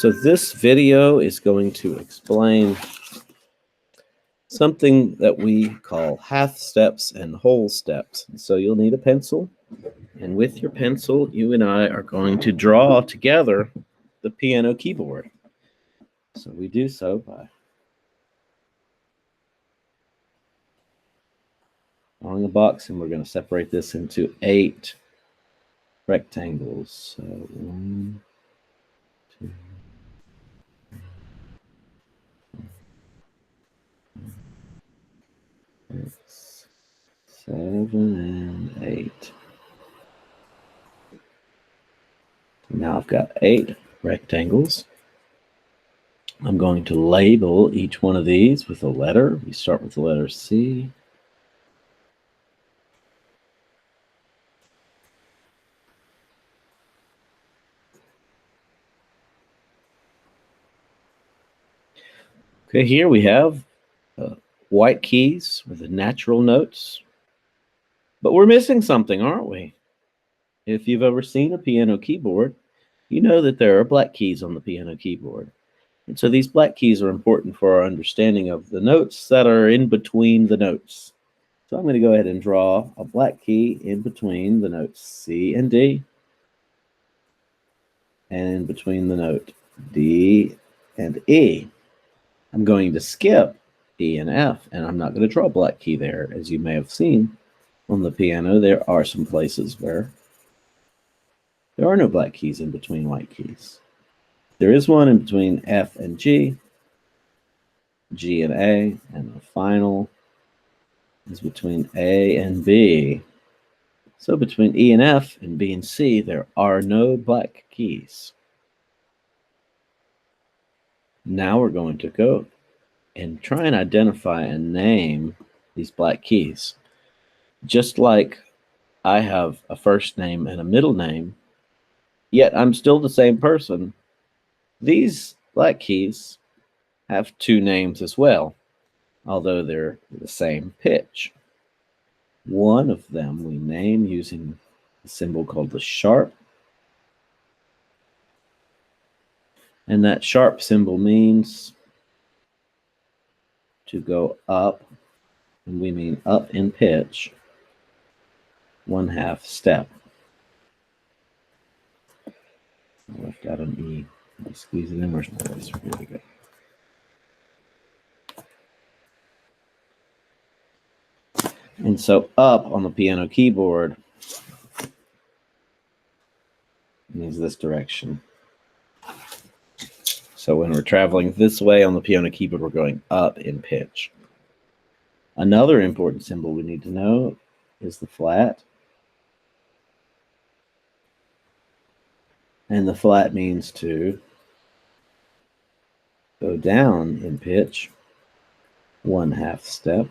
So this video is going to explain something that we call half steps and whole steps. So you'll need a pencil, and with your pencil, you and I are going to draw together the piano keyboard. So we do so by drawing a box, and we're going to separate this into 8 rectangles. So 1, 2, 6, 7, and 8. Now I've got 8 rectangles. I'm going to label each one of these with a letter. We start with the letter C. Okay, here we have white keys with the natural notes. But we're missing something, aren't we? If you've ever seen a piano keyboard, you know that there are black keys on the piano keyboard. And so these black keys are important for our understanding of the notes that are in between the notes. So I'm going to go ahead and draw a black key in between the notes C and D, and in between the note D and E. I'm going to skip E and F, and I'm not going to draw a black key there. As you may have seen on the piano, there are some places where there are no black keys in between white keys. There is one in between F and G, G and A, and the final is between A and B. So between E and F and B and C, there are no black keys. Now we're going to go and try and identify and name these black keys. Just like I have a first name and a middle name, yet I'm still the same person, these black keys have 2 names as well, although they're the same pitch. One of them we name using a symbol called the sharp. And that sharp symbol means to go up, and we mean up in pitch, 1/2 step. I left out an E. I'll squeeze it in. Where's my eraser? Here we go. And so up on the piano keyboard means this direction. So when we're traveling this way on the piano keyboard, we're going up in pitch. Another important symbol we need to know is the flat. And the flat means to go down in pitch, 1/2 step.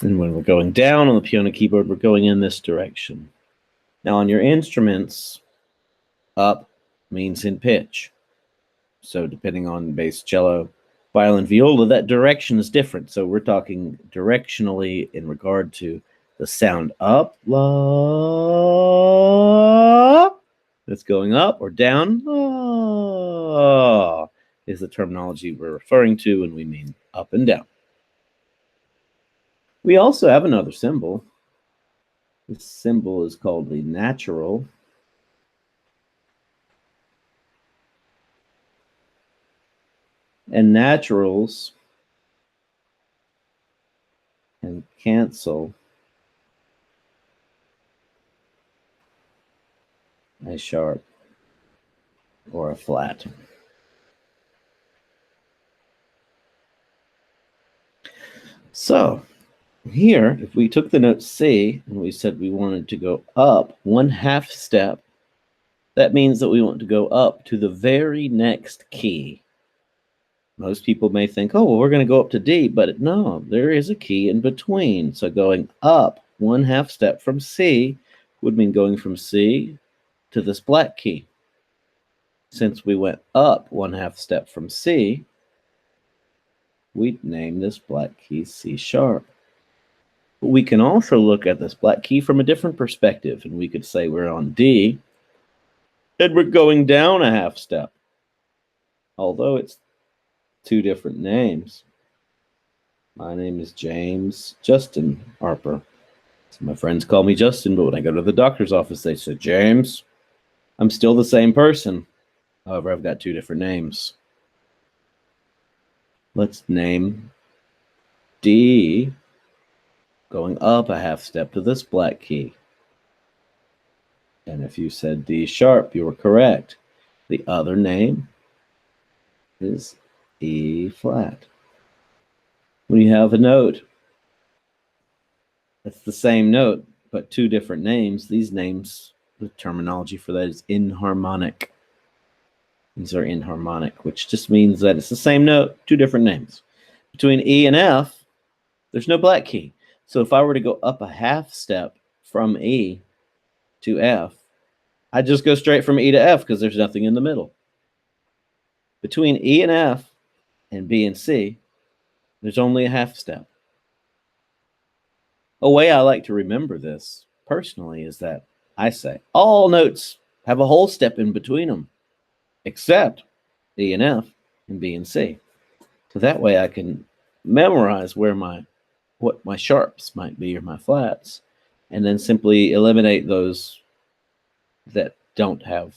And when we're going down on the piano keyboard, we're going in this direction. Now on your instruments, up means in pitch. So depending on bass, cello, violin, viola, that direction is different. So we're talking directionally in regard to the sound up, la, that's going up, or down, la, is the terminology we're referring to when we mean up and down. We also have another symbol. This symbol is called the natural. And naturals can cancel a sharp or a flat. So here, if we took the note C and we said we wanted to go up 1/2 step, that means that we want to go up to the very next key. Most people may think, oh, well, we're going to go up to D, but no, there is a key in between. So going up 1/2 step from C, would mean going from C to this black key. Since we went up 1/2 step from C, we'd name this black key C sharp. But we can also look at this black key from a different perspective, and we could say we're on D, and we're going down 1/2 step. Although it's two different names. My name is James Justin Harper. So my friends call me Justin, but when I go to the doctor's office, they say, James, I'm still the same person. However, I've got two different names. Let's name D going up 1/2 step to this black key. And if you said D sharp, you were correct. The other name is E flat. When you have a note that's the same note, but two different names, these names, the terminology for that is inharmonic. These are inharmonic, which just means that it's the same note, two different names. Between E and F, there's no black key. So if I were to go up 1/2 step from E to F, I'd just go straight from E to F because there's nothing in the middle. Between E and F and B and C, there's only a 1/2 step. A way I like to remember this personally is that I say all notes have a whole step in between them, except E and F and B and C. So that way I can memorize what my sharps might be or my flats, and then simply eliminate those that don't have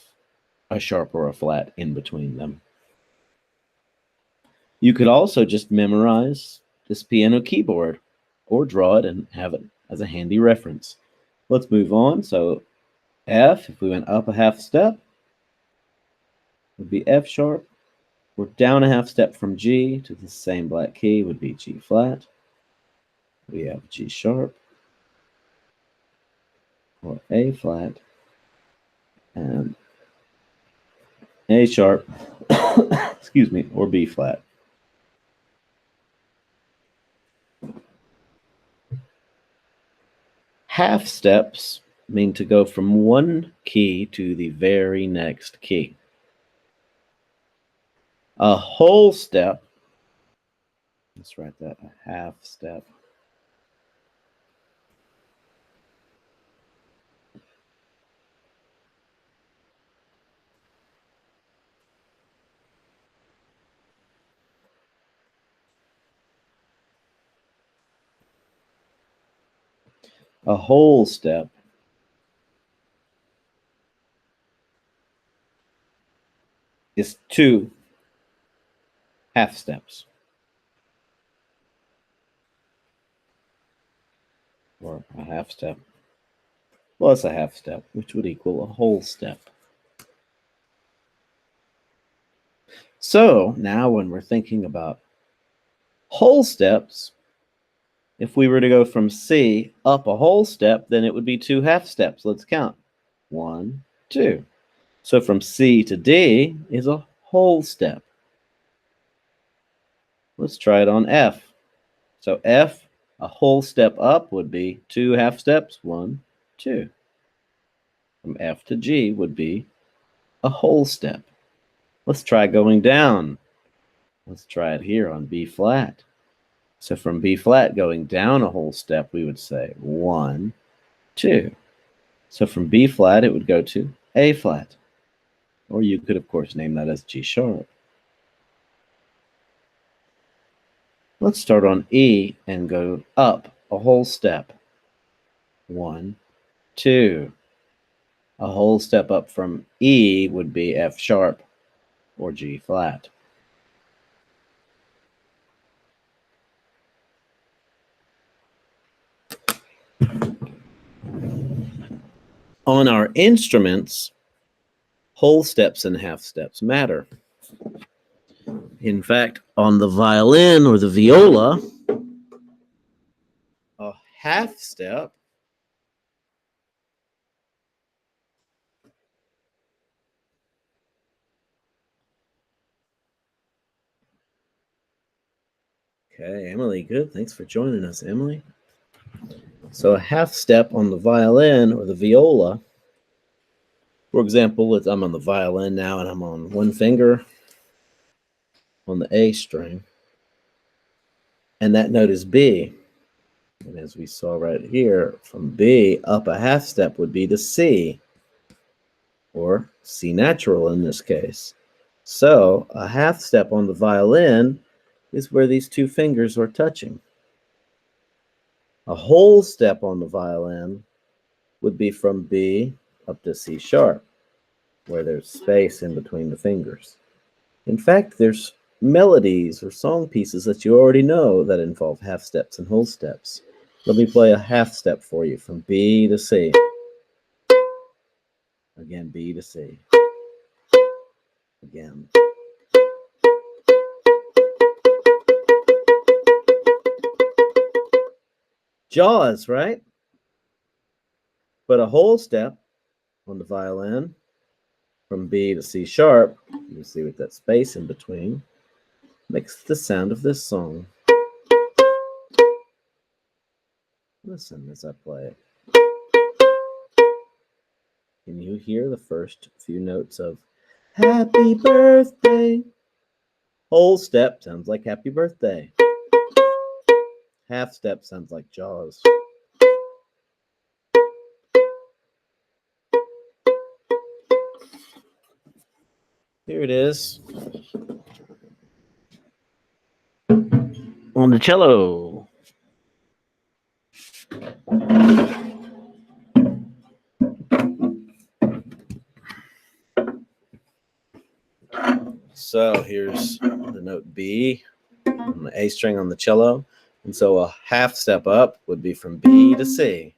a sharp or a flat in between them. You could also just memorize this piano keyboard or draw it and have it as a handy reference. Let's move on. So F, if we went up 1/2 step, would be F sharp. We're down 1/2 step from G to the same black key would be G flat. We have G sharp or A flat and A sharp, excuse me, or B flat. Half steps mean to go from one key to the very next key. A whole step, let's write that, a half step. A whole step is 2 half steps, or a half step plus a half step, which would equal a whole step. So now when we're thinking about whole steps, if we were to go from C up a whole step, then it would be 2 half steps. Let's count. 1, 2. So from C to D is a whole step. Let's try it on F. So F, a whole step up would be 2 half steps, 1, 2. From F to G would be a whole step. Let's try going down. Let's try it here on B flat. So from B flat going down a whole step, we would say 1, 2. So from B flat, it would go to A flat. Or you could, of course, name that as G sharp. Let's start on E and go up a whole step. 1, 2. A whole step up from E would be F sharp or G flat. On our instruments, whole steps and half steps matter. In fact, on the violin or the viola, a half step Okay, Emily, good. Thanks for joining us, Emily. So a half step on the violin or the viola, for example, I'm on the violin now and I'm on one finger on the A string, and that note is B. And as we saw right here, from B up a half step would be to C, or C natural in this case. So a half step on the violin is where these two fingers are touching. A whole step on the violin would be from B up to C sharp, where there's space in between the fingers. In fact, there's melodies or song pieces that you already know that involve half steps and whole steps. Let me play a half step for you from B to C. Again, B to C. Again. Jaws, right? But a whole step on the violin from B to C sharp, you see with that space in between, makes the sound of this song. Listen as I play it. Can you hear the first few notes of Happy Birthday? Whole step sounds like Happy Birthday. Half step sounds like Jaws. Here it is. On the cello. So here's the note B on the A string on the cello. And so a half step up would be from B to C,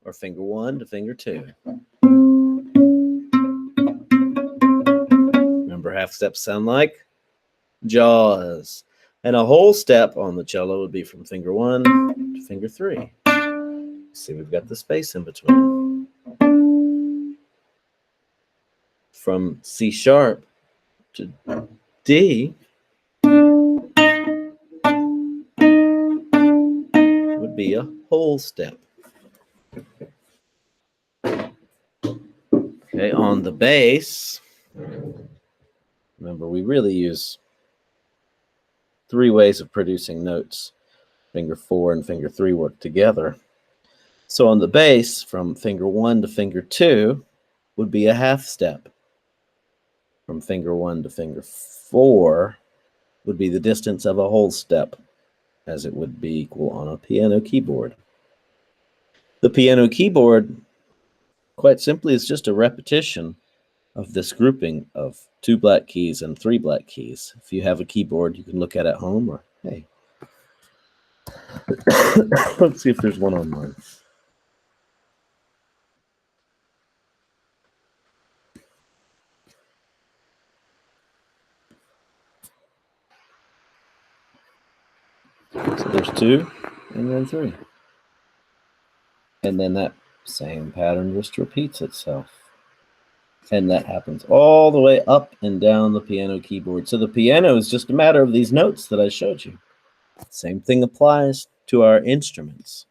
or finger 1 to finger 2. Remember, half steps sound like Jaws. And a whole step on the cello would be from finger 1 to finger 3. See, we've got the space in between. From C sharp to D would be a whole step. Okay, on the bass, remember we really use 3 ways of producing notes. Finger 4 and finger 3 work together. So on the bass, from finger 1 to finger 2 would be a half step. From finger 1 to finger 4 would be the distance of a whole step, as it would be equal on a piano keyboard. The piano keyboard, quite simply, is just a repetition of this grouping of 2 black keys and 3 black keys. If you have a keyboard you can look at home, or hey, let's see if there's one online. So there's 2 and then 3. And then that same pattern just repeats itself. And that happens all the way up and down the piano keyboard. So the piano is just a matter of these notes that I showed you. Same thing applies to our instruments.